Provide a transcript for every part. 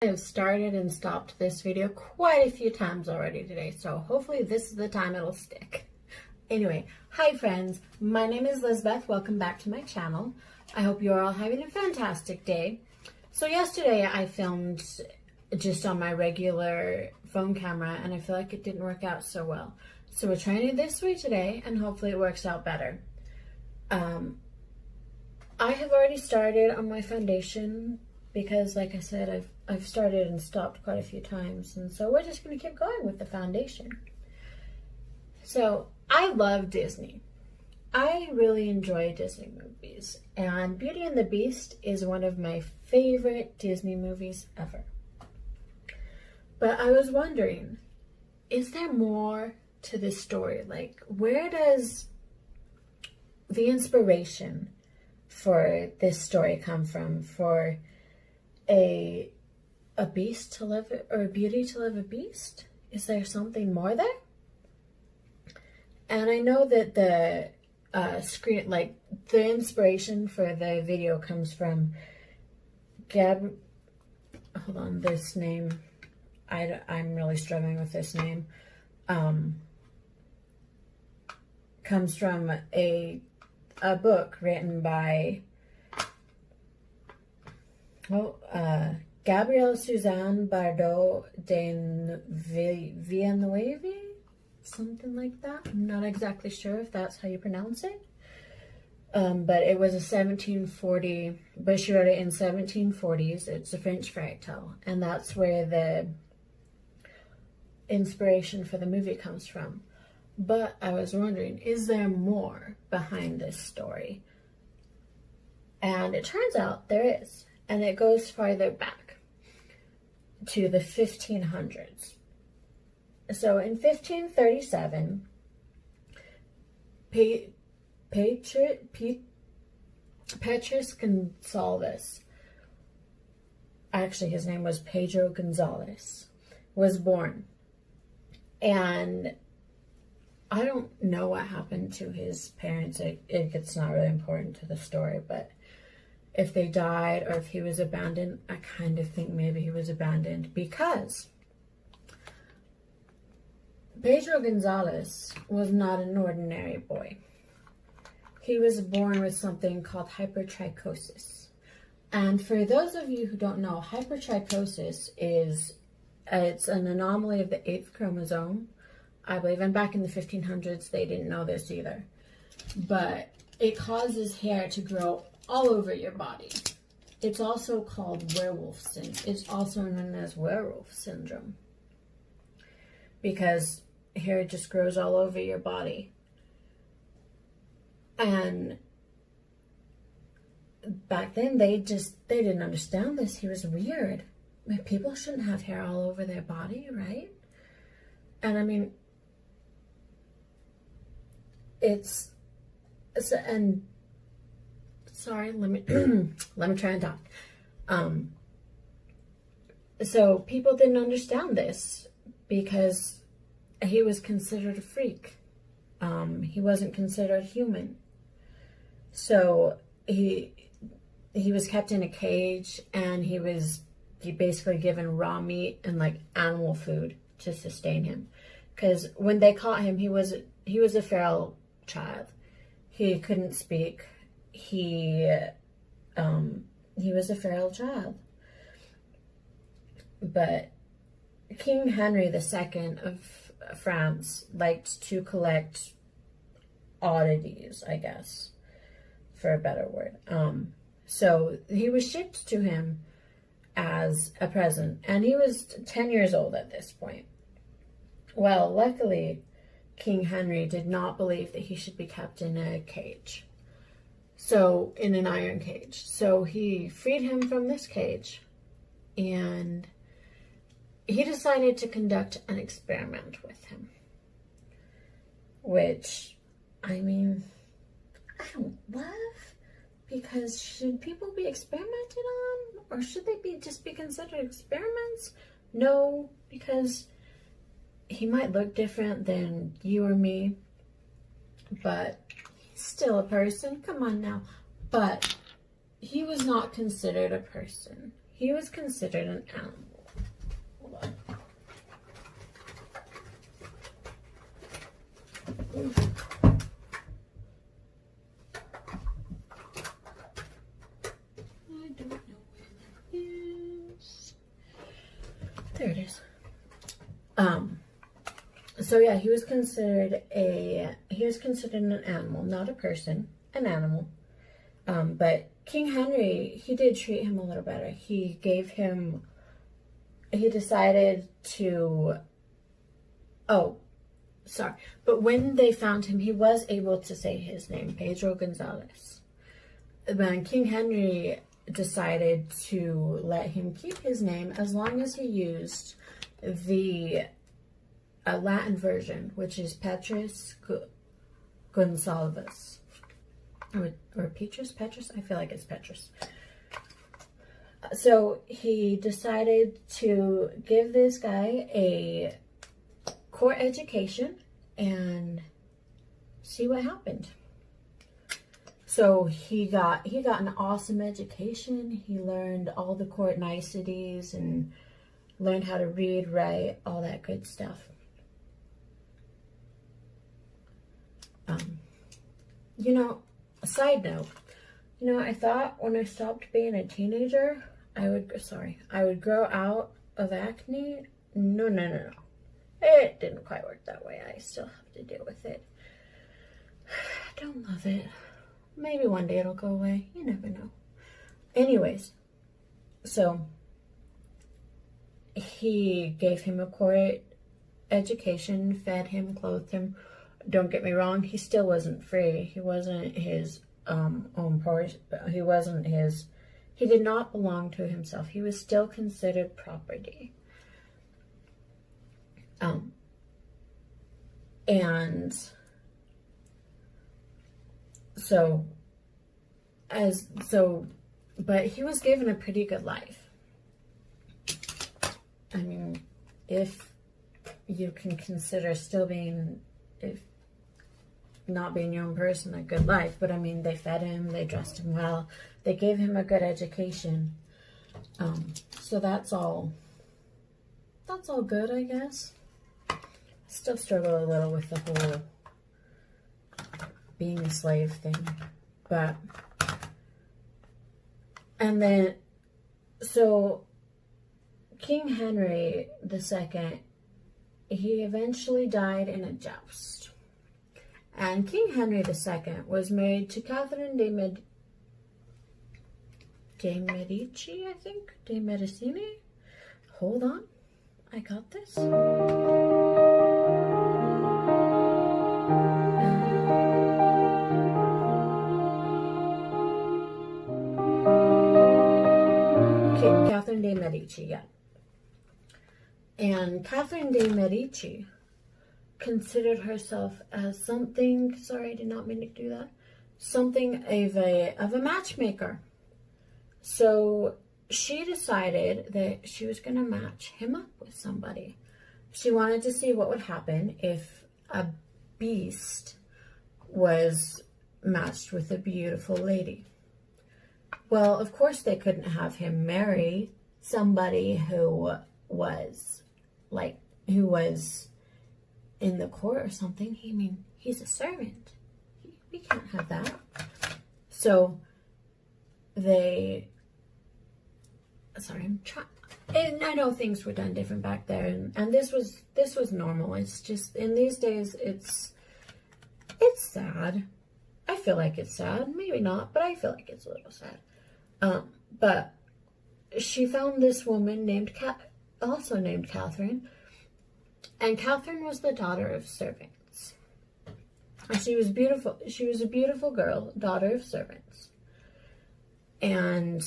I have started and stopped this video quite a few times already today, so hopefully this is the time it'll stick. Anyway, hi friends, my name is Lizbeth. Welcome back to my channel. I hope you're all having a fantastic day. So yesterday I filmed just on my regular phone camera and I feel like it didn't work out so well. So we're trying it this way today and hopefully it works out better. I have already started on my foundation because, like I said, I've started and stopped quite a few times, and so we're just going to keep going with the foundation. So I love Disney. I really enjoy Disney movies, and Beauty and the Beast is one of my favorite Disney movies ever. But I was wondering, is there more to this story? Like, where does the inspiration for this story come from, for a beast to live, or a beauty to live a beast? Is there something more there? And I know that the the inspiration for the video comes from hold on, this name, I'm really struggling with this name, comes from a book written by Gabrielle Suzanne Bardot de Villeneuve, something like that. I'm not exactly sure if that's how you pronounce it. But it was a 1740, but she wrote it in 1740s. It's a French fairy tale, and that's where the inspiration for the movie comes from. But I was wondering, is there more behind this story? And it turns out there is. And it goes farther back to the 1500s. So in 1537, Petrus Gonzalez, actually his name was Pedro Gonzalez, was born. And I don't know what happened to his parents. It's not really important to the story, but if they died or if he was abandoned, I kind of think maybe he was abandoned, because Pedro Gonzalez was not an ordinary boy. He was born with something called hypertrichosis. And for those of you who don't know, hypertrichosis is, it's an anomaly of the 8th chromosome, I believe. And back in the 1500s, they didn't know this either. But it causes hair to grow all over your body. It's also called werewolf syndrome. It's also known as werewolf syndrome, because hair just grows all over your body. And back then they didn't understand this. He was weird. I mean, people shouldn't have hair all over their body, right? And I mean, sorry, let me try and talk. So people didn't understand this because he was considered a freak. He wasn't considered human. So he was kept in a cage, and he basically given raw meat and like animal food to sustain him. Because when they caught him, he was a feral child. He couldn't speak. He was a feral child. But King Henry II of France liked to collect oddities, I guess, for a better word. So he was shipped to him as a present, and he was 10 years old at this point. Well, luckily, King Henry did not believe that he should be kept in a cage. So, in an iron cage. So he freed him from this cage, and he decided to conduct an experiment with him. Which, I mean, I don't love, because should people be experimented on? Or should they just be considered experiments? No, because he might look different than you or me, but he's still a person. Come on now. But he was not considered a person. He was considered an animal. don't know where that is. There it is. So yeah, he was considered an animal, not a person, an animal. But King Henry, he did treat him a little better. He decided to, but when they found him, he was able to say his name, Pedro Gonzalez. Then King Henry decided to let him keep his name as long as he used the Latin version, which is Petrus Gonsalves. Or Petrus? I feel like it's Petrus. So he decided to give this guy a court education and see what happened. So he got an awesome education. He learned all the court niceties and learned how to read, write, all that good stuff. A side note, I thought when I stopped being a teenager, I would grow out of acne. No. It didn't quite work that way. I still have to deal with it. I don't love it. Maybe one day it'll go away. You never know. Anyways, so he gave him a court education, fed him, clothed him. Don't get me wrong, he still wasn't free. He wasn't his own person. He did not belong to himself. He was still considered property. But he was given a pretty good life. I mean, if you can consider not being your own person a good life, but I mean, they fed him, they dressed him well, they gave him a good education. So that's all good, I guess. Still struggle a little with the whole being a slave thing, but and then so King Henry II, he eventually died in a joust. And King Henry II was married to Catherine de Medici, I think? De Medicini? Hold on. I got this. Okay, Catherine de Medici, yeah. And Catherine de Medici considered herself as something, sorry, I did not mean to do that, something of a matchmaker. So she decided that she was going to match him up with somebody. She wanted to see what would happen if a beast was matched with a beautiful lady. Well, of course they couldn't have him marry somebody who was in the court or something. He's a servant. We can't have that. So I know things were done different back there, and this was normal. It's just in these days it's sad. I feel like it's sad. Maybe not, but I feel like it's a little sad. But she found this woman also named Catherine. And Catherine was the daughter of servants. She was beautiful. She was a beautiful girl, daughter of servants. And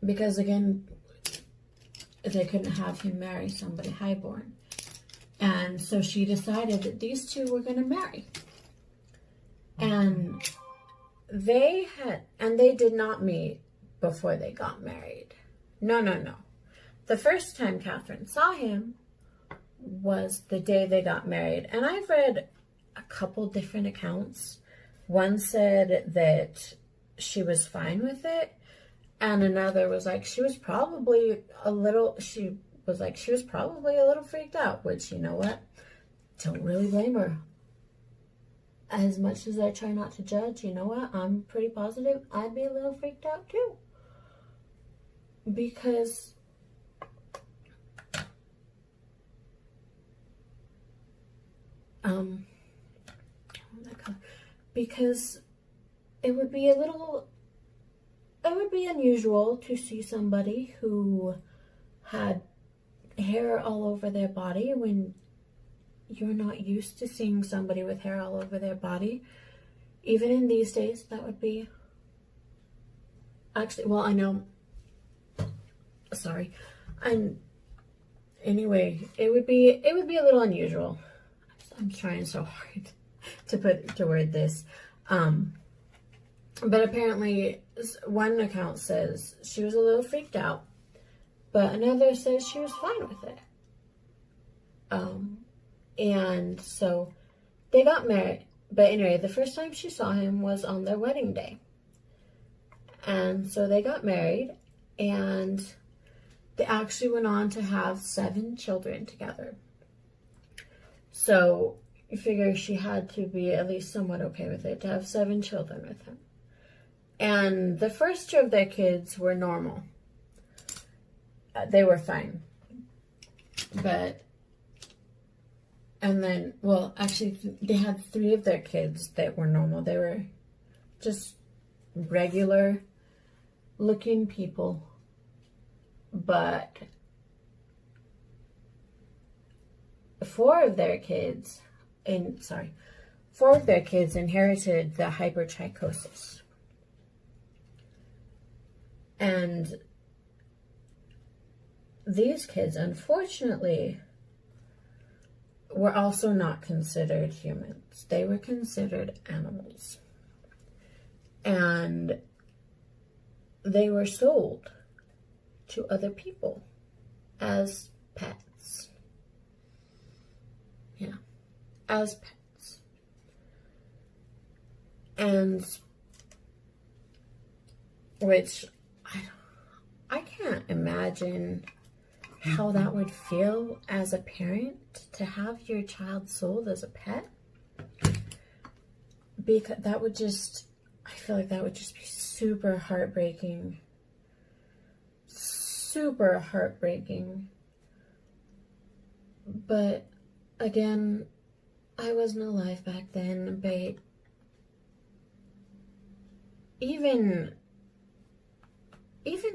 because, again, they couldn't have him marry somebody highborn. And so she decided that these two were going to marry. And they did not meet before they got married. No. The first time Catherine saw him was the day they got married. And I've read a couple different accounts. One said that she was fine with it, and another was like she was probably a little freaked out, which, you know what? don't really blame her. As much as I try not to judge, you know what? I'm pretty positive I'd be a little freaked out too. Because because it would be unusual to see somebody who had hair all over their body when you're not used to seeing somebody with hair all over their body. Even in these days, that would be actually, well, I know, sorry, anyway, it would be a little unusual. I'm trying so hard to word this. But apparently one account says she was a little freaked out, but another says she was fine with it. And so they got married. But anyway, the first time she saw him was on their wedding day. And so they got married, and they actually went on to have 7 children together. So you figure she had to be at least somewhat okay with it, to have 7 children with him. And the first 2 of their kids were normal. They were fine. And then, well, actually, they had 3 of their kids that were normal. They were just regular looking people. But 4 of their kids inherited the hypertrichosis. And these kids, unfortunately, were also not considered humans. They were considered animals. And they were sold to other people as pets. Yeah, as pets. And which I can't imagine how that would feel as a parent to have your child sold as a pet. Because that would just, I feel like that would just be super heartbreaking. Super heartbreaking. But again, I wasn't alive back then, but even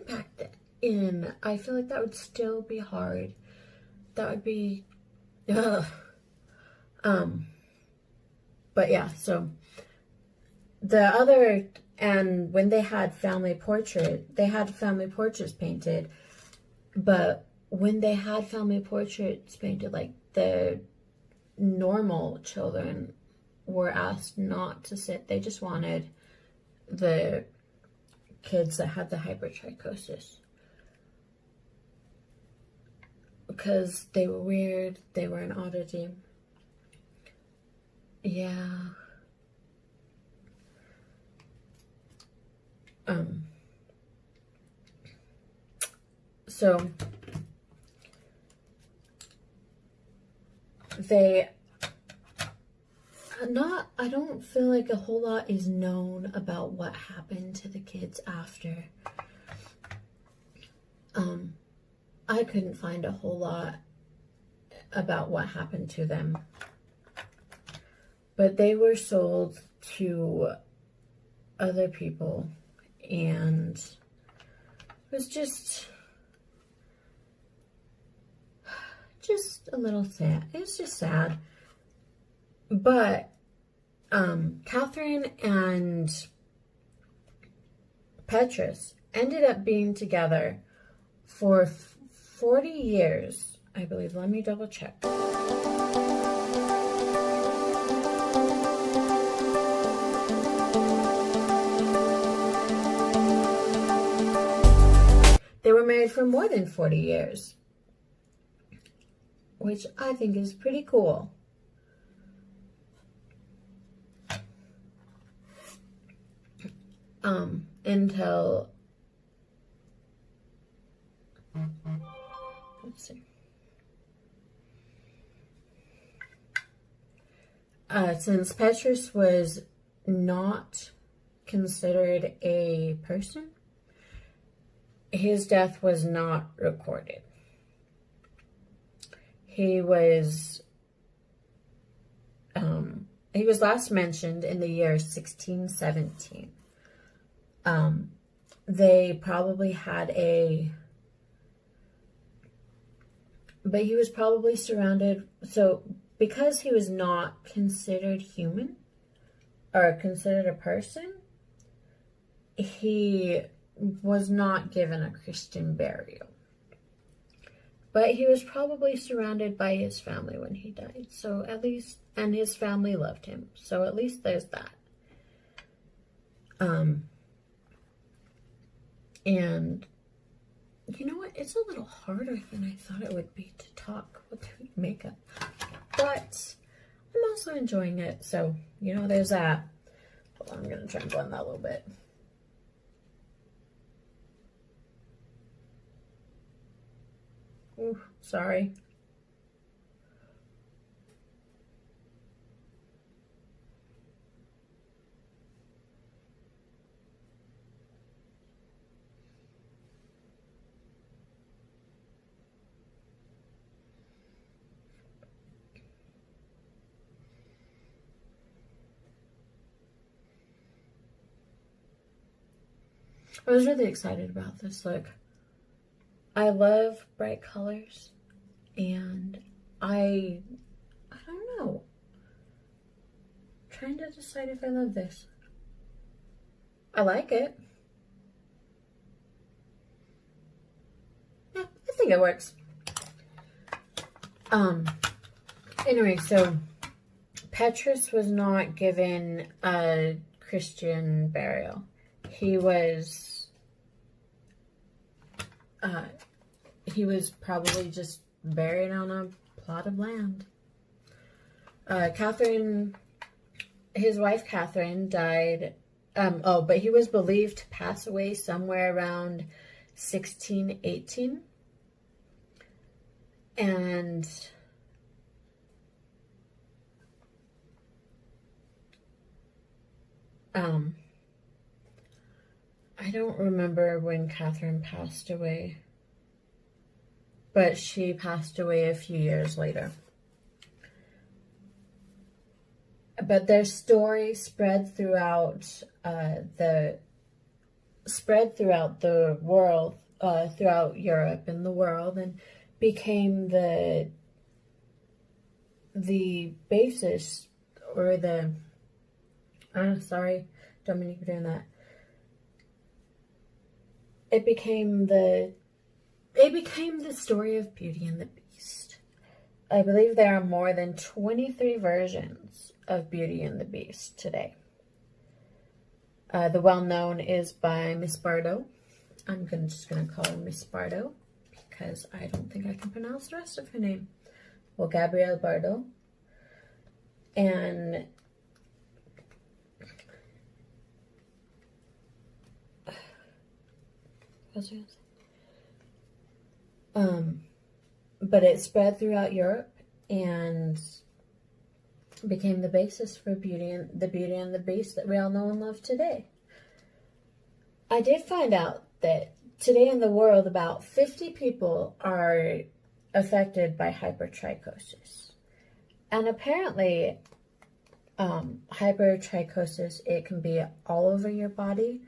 back then, I feel like that would still be hard. That would be, but yeah, so and when they had family portraits painted, but when they had family portraits painted, like, the normal children were asked not to sit. They just wanted the kids that had the hypertrichosis. Because they were weird. They were an oddity. Yeah. So I don't feel like a whole lot is known about what happened to the kids after. I couldn't find a whole lot about what happened to them. But they were sold to other people, and it was just a little sad. It was just sad. But Catherine and Petrus ended up being together for 40 years, I believe. Let me double check. They were married for more than 40 years, which I think is pretty cool. Until, let's see. since Petrus was not considered a person, his death was not recorded. He was last mentioned in the year 1617. They probably had but he was probably surrounded, so because he was not considered human or considered a person, he was not given a Christian burial. But he was probably surrounded by his family when he died. So at least, and his family loved him. So at least there's that. And you know what? It's a little harder than I thought it would be to talk with makeup. But I'm also enjoying it. So, you know, there's that. Hold on, I'm going to try and blend that a little bit. Ooh, sorry. I was really excited about this look. I love bright colors, and I don't know. I'm trying to decide if I love this. I like it. Yeah, I think it works. Anyway, so Petrus was not given a Christian burial. He was probably just buried on a plot of land. His wife Catherine died, but he was believed to pass away somewhere around 1618. And I don't remember when Catherine passed away, but she passed away a few years later. But their story spread throughout the world, throughout Europe and the world, and became the basis, or the sorry, don't mean to be doing that. It became the story of Beauty and the Beast. I believe there are more than 23 versions of Beauty and the Beast today. The well-known is by Miss Bardo. I'm just going to call her Miss Bardo because I don't think I can pronounce the rest of her name. Well, Gabrielle Bardo. And but it spread throughout Europe and became the basis for Beauty and the Beast that we all know and love today. I did find out that today in the world, about 50 people are affected by hypertrichosis. And apparently, hypertrichosis, it can be all over your body,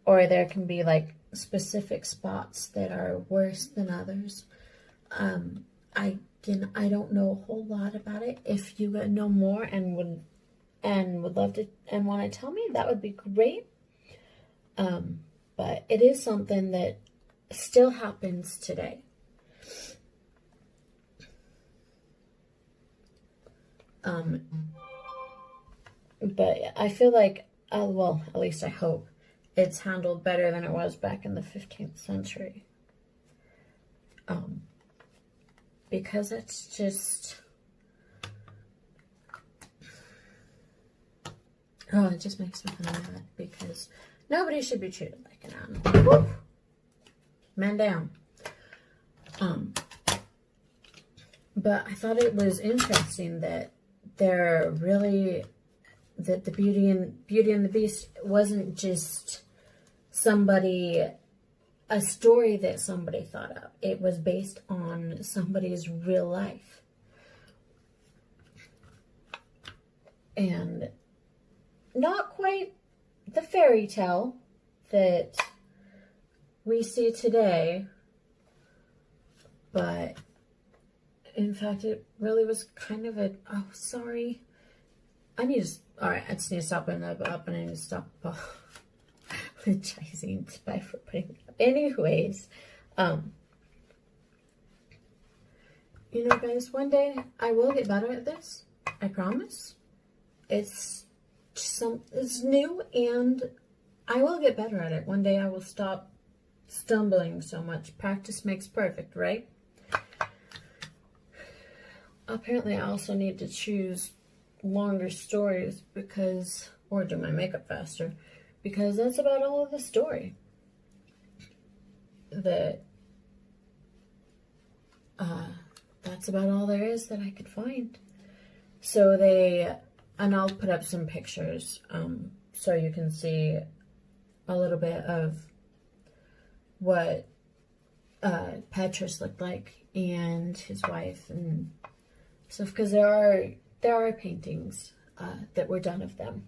or there can be like specific spots that are worse than others. I don't know a whole lot about it. If you know more and would love to and want to tell me, that would be great. But it is something that still happens today. But I feel like, well, at least I hope, it's handled better than it was back in the 15th century. Because it's just, it just makes me mad, because nobody should be treated like an animal. Woo! Man down. But I thought it was interesting that they're really, that the Beauty and the Beast wasn't just a story that somebody thought up. It was based on somebody's real life. And not quite the fairy tale that we see today, but in fact, it really was kind of a, oh, sorry. All right, I just need to stop putting that up, and I need to stop apologizing to Spy for putting it up. Anyways, you know, guys, one day I will get better at this. I promise. It's new, and I will get better at it. One day I will stop stumbling so much. Practice makes perfect, right? Apparently, I also need to choose longer stories or do my makeup faster, because that's about all of the story that's about all there is that I could find. So and I'll put up some pictures so you can see a little bit of what Petrus looked like and his wife and stuff, because there are paintings that were done of them.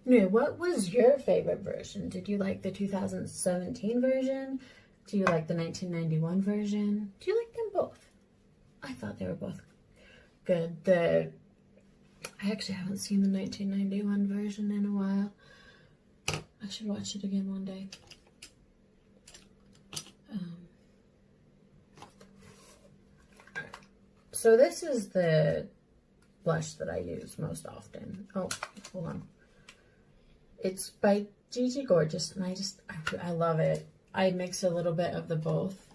What was your favorite version? Did you like the 2017 version? Do you like the 1991 version? Do you like them both? I thought they were both good. I actually haven't seen the 1991 version in a while. I should watch it again one day. So this is the blush that I use most often. Oh, hold on. It's by GIGI Gorgeous, and I love it. I mix a little bit of the both.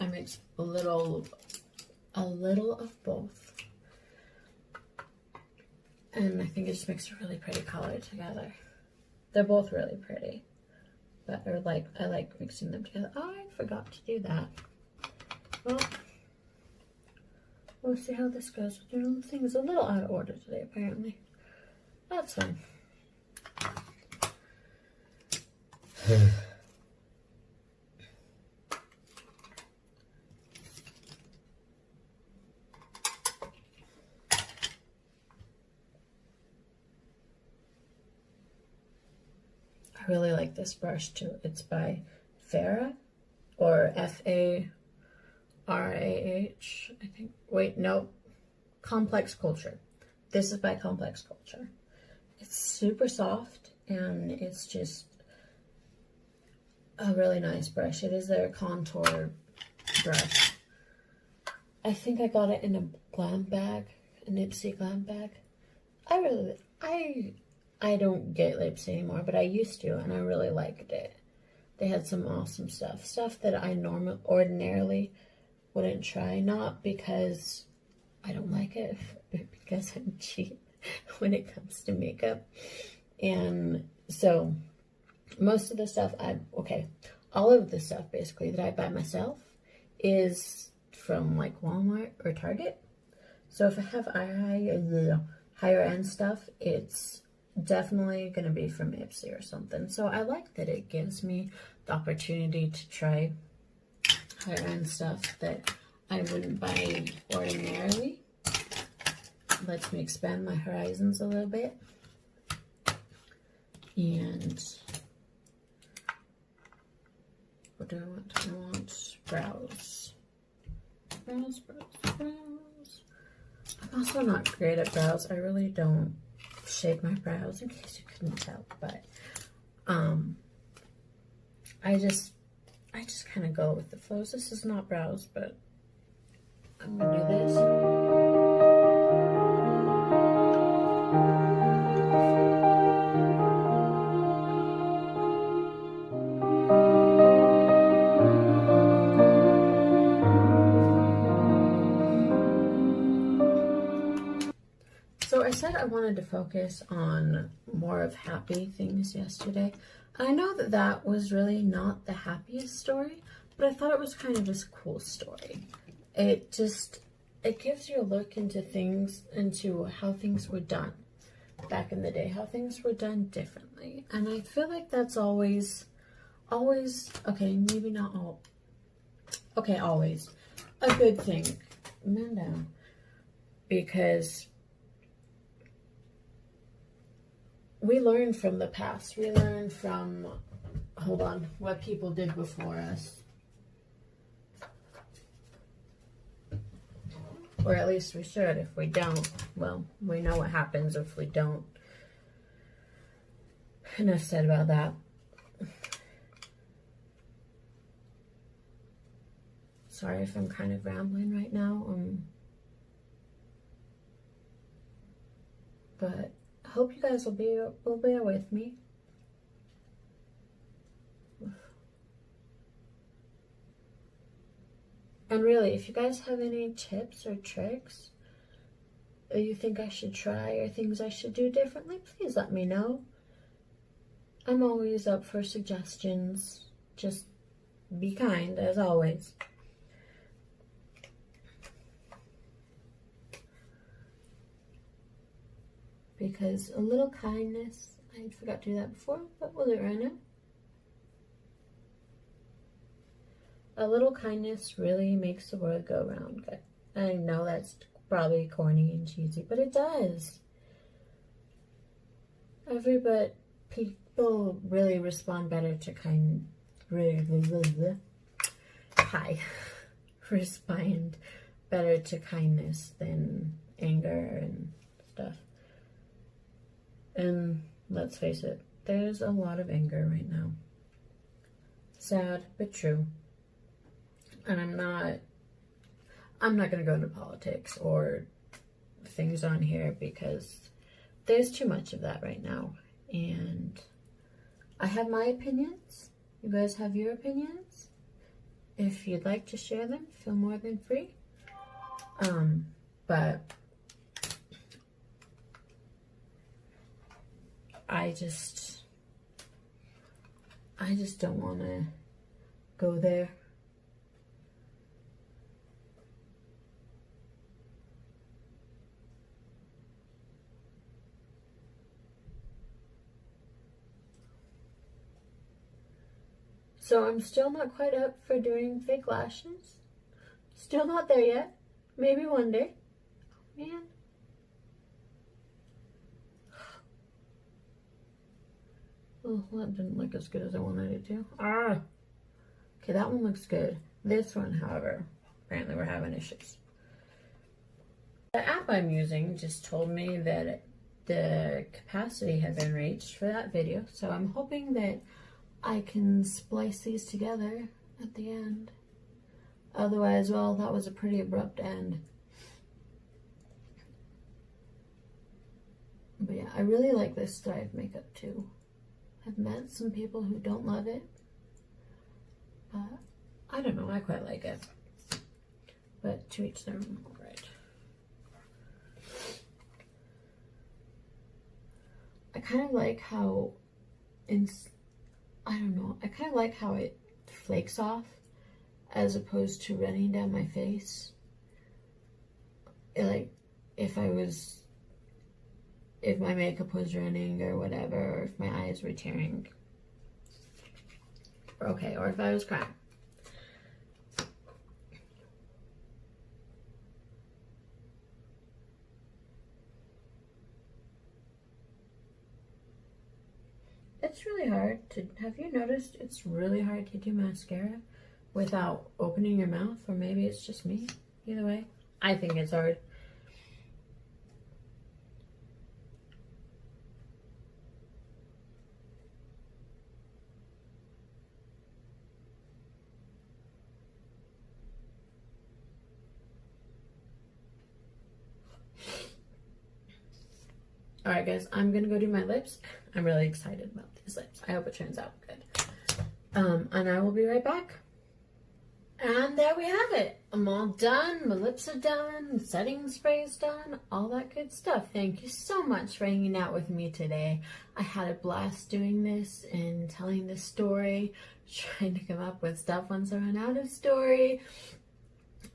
I mix a little of both. And I think it just makes a really pretty color together. They're both really pretty. But I like mixing them together. Oh, I forgot to do that. Well, we'll see how this goes. The thing is a little out of order today, apparently. That's fine. I really like this brush too. It's by Farah, or Farah, I think. Wait, no. Complex Culture. This is by Complex Culture. It's super soft, and it's just a really nice brush. It is their contour brush. I think I got it in a glam bag, an Ipsy glam bag. I don't get Ipsy anymore, but I used to, and I really liked it. They had some awesome stuff that I ordinarily wouldn't try, not because I don't like it, but because I'm cheap when it comes to makeup. And so most of the stuff all of the stuff basically that I buy myself is from like Walmart or Target. So if I have higher end stuff, it's definitely going to be from Ipsy or something. So I like that it gives me the opportunity to try higher end stuff that I wouldn't buy ordinarily. Lets me expand my horizons a little bit. And what do I want? I want brows. Brows. I'm also not great at brows. I really don't shape my brows, in case you couldn't tell, but I just kind of go with the flows. This is not brows, but I'm gonna do this. So So I said I wanted to focus on more of happy things yesterday. I know that that was really not the happiest story, but I thought it was kind of a cool story. It gives you a look into things, into how things were done back in the day, how things were done differently. And I feel like that's always, okay, maybe not all, okay, always a good thing. Man down. Because we learn from the past. We learn from, hold on, what people did before us. Or at least we should. If we don't, well, we know what happens if we don't. Enough said about that. Sorry if I'm kind of rambling right now. But I hope you guys will bear with me. And really, if you guys have any tips or tricks or you think I should try or things I should do differently, please let me know. I'm always up for suggestions. Just be kind, as always. Because a little kindness, I forgot to do that before, but we'll do it right now. A little kindness really makes the world go round. I know that's probably corny and cheesy, but it does. People really respond better to respond better to kindness than anger and stuff. And let's face it, there's a lot of anger right now. Sad, but true. And I'm not going to go into politics or things on here because there's too much of that right now. And I have my opinions. You guys have your opinions. If you'd like to share them, feel more than free. But I just don't want to go there. So I'm still not quite up for doing fake lashes. Still not there yet. Maybe one day. Man. Oh, that didn't look as good as I wanted it to. Okay, that one looks good. This one, however, apparently we're having issues. The app I'm using just told me that the capacity had been reached for that video, so I'm hoping that I can splice these together at the end. Otherwise, well, that was a pretty abrupt end. But yeah, I really like this style of makeup too. I've met some people who don't love it, but I don't know, I quite like it. But to each their own, right? I kind of like how I don't know, I kind of like how it flakes off as opposed to running down my face. Like, if my makeup was running or whatever, or if my eyes were tearing. Okay, or if I was crying. It's really hard to, have you noticed it's really hard to do mascara without opening your mouth? Or maybe it's just me. Either way, I think it's hard. Alright guys, I'm gonna go do my lips. I'm really excited about these lips. I hope it turns out good. And I will be right back. And there we have it. I'm all done. My lips are done. Setting spray is done. All that good stuff. Thank you so much for hanging out with me today. I had a blast doing this and telling this story, trying to come up with stuff once I run out of story.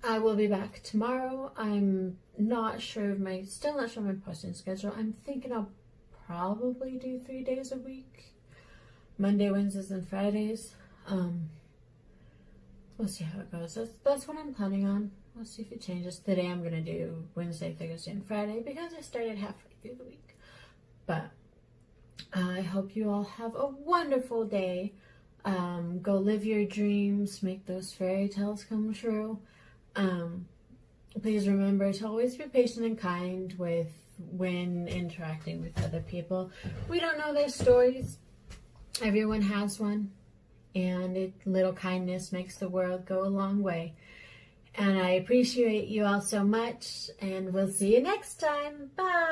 I will be back tomorrow. I'm not sure of still not sure of my posting schedule. I'm thinking I'll probably do 3 days a week. Monday, Wednesdays, and Fridays. We'll see how it goes. That's what I'm planning on. We'll see if it changes. Today I'm going to do Wednesday, Thursday, and Friday because I started halfway through the week. But I hope you all have a wonderful day. Go live your dreams. Make those fairy tales come true. Please remember to always be patient and kind when interacting with other people. We don't know their stories. Everyone has one. And little kindness makes the world go a long way. And I appreciate you all so much. And we'll see you next time. Bye.